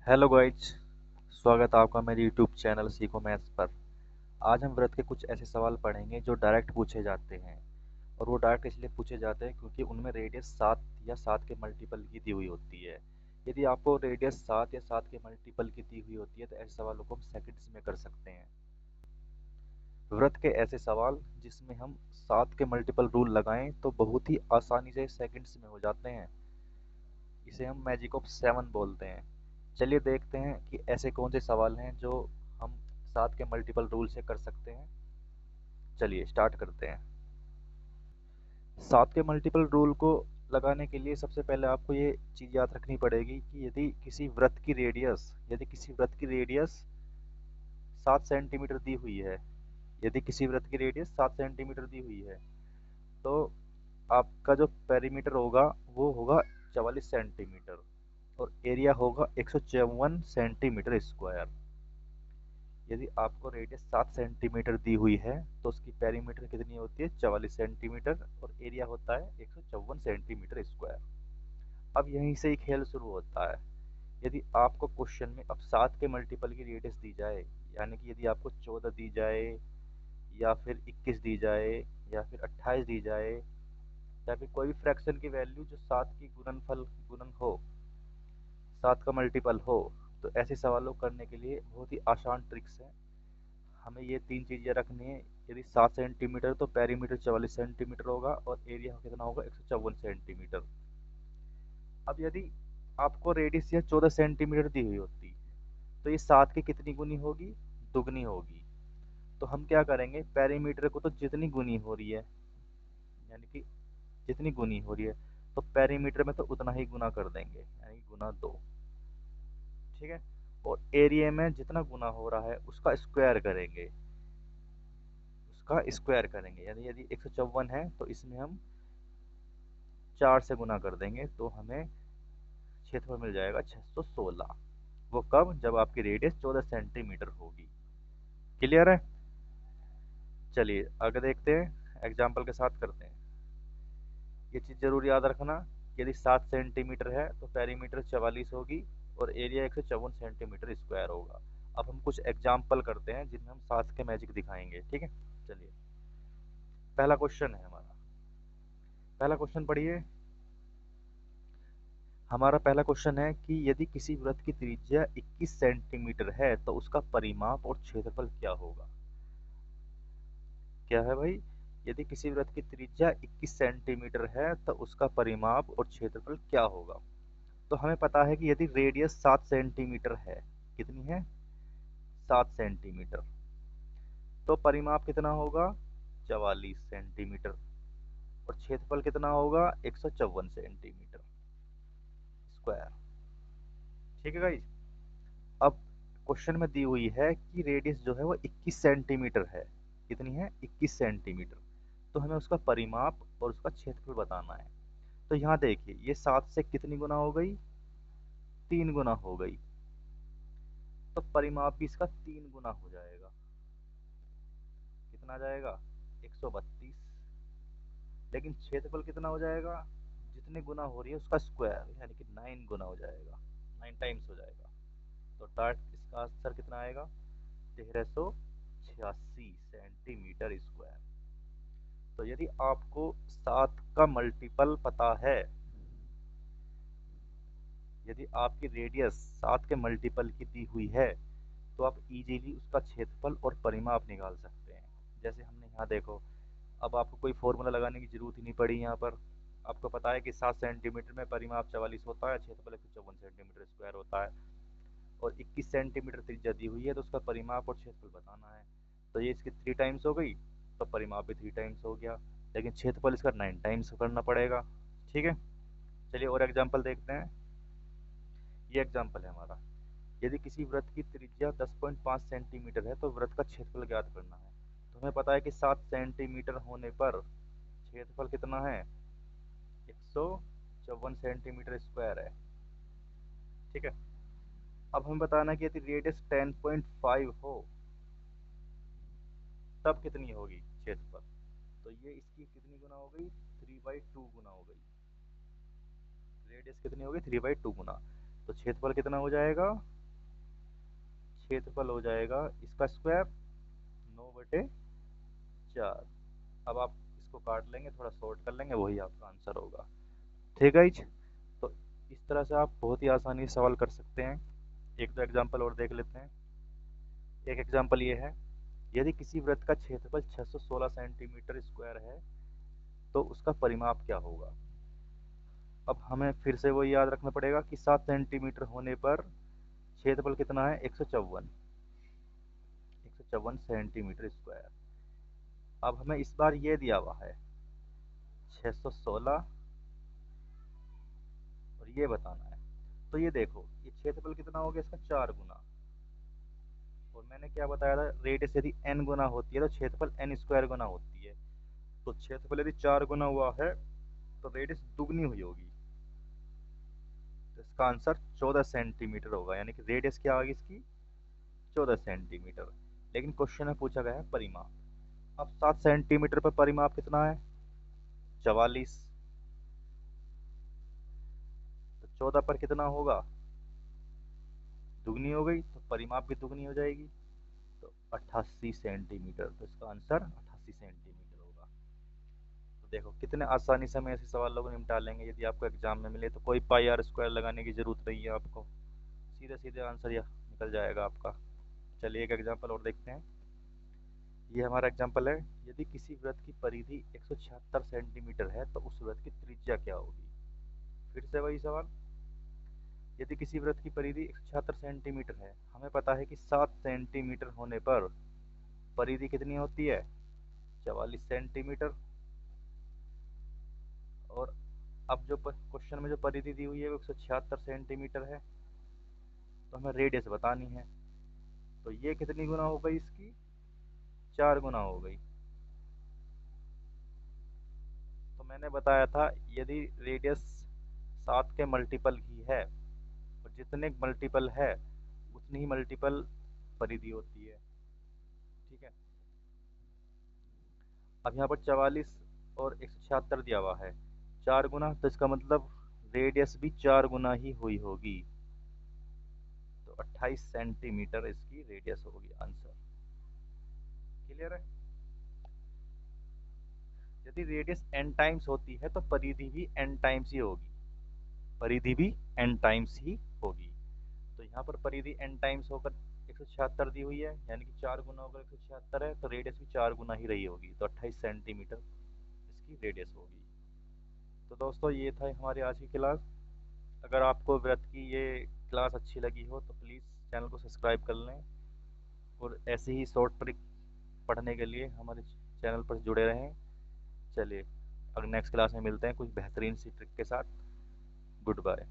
Hello guys. स्वागत है आपका मेरे यूट्यूब चैनल सीखो मैथ्स पर। आज हम व्रत के कुछ ऐसे सवाल पढ़ेंगे जो डायरेक्ट पूछे जाते हैं। और वो डायरेक्ट इसलिए पूछे जाते हैं क्योंकि उनमें रेडियस 7 या 7 के मल्टीपल की दी हुई होती है। यदि आपको रेडियस 7 या 7 के मल्टीपल की दी हुई होती है तो ऐसे सवालों को हम सेकंड्स में कर सकते हैं। व्रत के ऐसे सवाल जिसमें हम 7 के मल्टीपल रूल लगाएं तो बहुत ही आसानी से सेकंड्स में हो जाते हैं। इसे हम मैजिक ऑफ 7 बोलते हैं। चलिए देखते हैं कि ऐसे कौन से सवाल हैं जो हम 7 के मल्टीपल रूल से कर सकते हैं। चलिए स्टार्ट करते हैं। 7 के मल्टीपल रूल को लगाने के लिए सबसे पहले आपको ये चीज़ याद रखनी पड़ेगी कि यदि किसी व्रत की रेडियस 7 सेंटीमीटर दी हुई है, यदि किसी व्रत की रेडियस 7 सेंटीमीटर दी हुई है तो आपका जो पेरीमीटर होगा वो होगा 44 सेंटीमीटर और एरिया होगा 154 सेंटीमीटर स्क्वायर। यदि आपको रेडियस 7 सेंटीमीटर दी हुई है तो उसकी पेरीमीटर कितनी होती है 44 सेंटीमीटर और एरिया होता है 154 सेंटीमीटर स्क्वायर। अब यहीं से ही खेल शुरू होता है। यदि आपको क्वेश्चन में अब 7 के मल्टीपल की रेडियस दी जाए, यानी कि यदि आपको 14 दी जाए या फिर 21 दी जाए या फिर 28 दी जाए या फिर कोई भी फ्रैक्शन की वैल्यू जो 7 की गुणन हो, 7 का मल्टीपल हो, तो ऐसे सवालों को करने के लिए बहुत ही आसान ट्रिक्स है। हमें ये तीन चीजें रखनी है। यदि 7 सेंटीमीटर तो पेरीमीटर 44 सेंटीमीटर होगा और एरिया कितना होगा 154 सेंटीमीटर। अब यदि आपको रेडियस यह 14 सेंटीमीटर दी हुई होती तो ये 7 की कितनी गुनी होगी, दुगनी होगी। तो हम क्या करेंगे, पेरीमीटर को तो जितनी गुनी हो रही है, यानी कि जितनी गुनी हो रही है तो पेरीमीटर में तो उतना ही गुना कर देंगे, यानी कि गुना 2। ठीक है। और एरिया में जितना गुना हो रहा है उसका स्क्वायर करेंगे, यानी यदि 154 है तो इसमें हम 4 से गुना कर देंगे तो हमें क्षेत्रफल मिल जाएगा 616। वो कब, जब आपकी रेडियस 14 सेंटीमीटर होगी। क्लियर है। चलिए आगे देखते हैं, एग्जाम्पल के साथ करते हैं। ये चीज जरूर याद रखना, यदि 7 सेंटीमीटर है तो पेरीमीटर 44 होगी और एरिया 154 सेंटीमीटर स्क्वायर होगा। अब हम कुछ एग्जाम्पल करते हैं जिनमें हम 7 के मैजिक दिखाएंगे। ठीक है। चलिए पहला क्वेश्चन है हमारा। पहला क्वेश्चन पढ़िए। हमारा पहला क्वेश्चन है कि यदि किसी वृत्त की त्रिज्या 21 सेंटीमीटर है तो उसका परिमाप और क्षेत्रफल क्या होगा। क्या है भाई, यदि किसी वृत्त की त्रिज्या 21 सेंटीमीटर है तो उसका परिमाप और क्षेत्रफल क्या होगा। तो हमें पता है कि यदि रेडियस 7 सेंटीमीटर है, कितनी है 7 सेंटीमीटर, तो परिमाप कितना होगा 44 सेंटीमीटर और क्षेत्रफल कितना होगा 154 सेंटीमीटर स्क्वायर। ठीक है गाइस। अब क्वेश्चन में दी हुई है कि रेडियस जो है वो 21 सेंटीमीटर है। कितनी है 21 सेंटीमीटर। तो हमें उसका परिमाप और उसका क्षेत्रफल बताना है। तो यहाँ देखिए ये 7 से कितनी गुना हो गई, 3 गुना हो गई। तो परिमाप भी इसका 3 गुना हो जाएगा। कितना आ जाएगा 132। लेकिन क्षेत्रफल कितना हो जाएगा, जितने गुना हो रही है उसका स्क्वायर, यानी कि 9 गुना हो जाएगा, 9 टाइम्स हो जाएगा। तो डार्ट इसका आंसर कितना आएगा 1386 सेंटीमीटर स्क्वायर। तो यदि आपको 7 का मल्टीपल पता है, यदि आपकी रेडियस 7 के मल्टीपल की दी हुई है तो आप इजीली उसका क्षेत्रफल और परिमाप निकाल सकते हैं। जैसे हमने यहाँ देखो, अब आपको कोई फॉर्मूला लगाने की जरूरत ही नहीं पड़ी। यहाँ पर आपको पता है कि 7 सेंटीमीटर में परिमाप 44 होता है, क्षेत्रफल 154 सेंटीमीटर स्क्वायर होता है और 21 सेंटीमीटर त्रिज्या दी हुई है तो उसका परिमाप और क्षेत्रफल बताना है। तो ये इसकी 3 टाइम्स हो गई तो परिमाप भी 3 टाइम्स हो गया, लेकिन क्षेत्रफल इसका 9 टाइम्स करना पड़ेगा। ठीक है। चलिए और एग्जाम्पल देखते हैं। ये एग्जाम्पल है हमारा। यदि किसी वृत्त की त्रिज्या 10.5 सेंटीमीटर है तो वृत्त का क्षेत्रफल ज्ञात करना है। तो हमें पता है कि 7 सेंटीमीटर होने पर क्षेत्रफल कितना है 154 सेंटीमीटर स्क्वायर है। ठीक है। अब हमें बताना है कि यदि रेडियस 10.5 हो तब कितनी होगी क्षेत्रफल। तो ये इसकी कितनी गुना हो गई 3/2 गुना हो गई। रेडियस कितनी होगी 3/2 गुना। तो क्षेत्रफल कितना हो जाएगा क्षेत्रफल हो जाएगा इसका स्क्वायर 9/4। अब आप इसको काट लेंगे, थोड़ा शॉर्ट कर लेंगे, वही आपका आंसर होगा। ठीक है जी। तो इस तरह से आप बहुत ही आसानी से सवाल कर सकते हैं। एक दो एग्जांपल और देख लेते हैं। एक एग्जांपल ये है, यदि किसी वृत्त का क्षेत्रफल 616 सेंटीमीटर स्क्वायर है तो उसका परिमाप क्या होगा। अब हमें फिर से वही याद रखना पड़ेगा कि 7 सेंटीमीटर होने पर क्षेत्रफल कितना है, 154 सेंटीमीटर स्क्वायर। अब हमें इस बार ये दिया हुआ है 616 और ये बताना है। तो ये देखो, ये क्षेत्रफल कितना हो गया इसका, 4 गुना। और मैंने क्या बताया था, रेडियस यदि n गुना होती है तो क्षेत्रफल n स्क्वायर गुना होती है। तो क्षेत्रफल यदि 4 गुना हुआ है तो रेडियस दुगनी हुई होगी। तो इसका आंसर 14 सेंटीमीटर होगा, यानी कि रेडियस क्या होगी इसकी, 14 सेंटीमीटर। लेकिन क्वेश्चन में पूछा गया है परिमाप। अब 7 सेंटीमीटर पर परिमाप कितना है, 44। तो 14 पर कितना होगा, दुगनी हो गई, तो परिमाप भी दुगनी हो जाएगी। तो 88 सेंटीमीटर। तो इसका आंसर 88 सेंटीमीटर होगा। तो देखो कितने आसानी से हम ऐसे सवाल लोग निपटा लेंगे। यदि आपको एग्जाम में मिले तो कोई पाई आर स्क्वायर लगाने की जरूरत नहीं है आपको, सीधे सीधे आंसर यह निकल जाएगा आपका। चलिए एक एग्जांपल और देखते हैं। ये हमारा एग्जांपल है, यदि किसी वृत्त की परिधि 176 सेंटीमीटर है तो उस वृत्त की त्रिज्या क्या होगी। फिर से वही सवाल, यदि किसी वृत्त की परिधि 176 सेंटीमीटर है, हमें पता है कि 7 सेंटीमीटर होने पर परिधि कितनी होती है, 44 सेंटीमीटर। और अब जो क्वेश्चन में जो परिधि दी हुई है वो 176 सेंटीमीटर है, तो हमें रेडियस बतानी है। तो ये कितनी गुना हो गई इसकी, 4 गुना हो गई। तो मैंने बताया था यदि रेडियस 7 के मल्टीपल ही है और जितने मल्टीपल है उतनी ही मल्टीपल परिधि होती है। ठीक है। अब यहाँ पर 44 और 176 दिया हुआ है, 4 गुना, तो इसका मतलब रेडियस भी 4 गुना ही हुई होगी। तो 28 सेंटीमीटर इसकी रेडियस होगी। आंसर क्लियर है। यदि रेडियस n टाइम्स होती है तो परिधि भी n टाइम्स ही होगी, परिधि भी n टाइम्स ही होगी। तो यहाँ पर परिधि n टाइम्स होकर 176 दी हुई है, यानी कि 4 गुना होकर 176 है, तो रेडियस भी 4 गुना ही रही होगी। तो 28 सेंटीमीटर इसकी रेडियस होगी। तो दोस्तों ये था हमारी आज की क्लास। अगर आपको वृत्त की ये क्लास अच्छी लगी हो तो प्लीज़ चैनल को सब्सक्राइब कर लें और ऐसे ही शॉर्ट ट्रिक पढ़ने के लिए हमारे चैनल पर जुड़े रहें। चलिए अगर नेक्स्ट क्लास में मिलते हैं कुछ बेहतरीन सी ट्रिक के साथ। Good bye.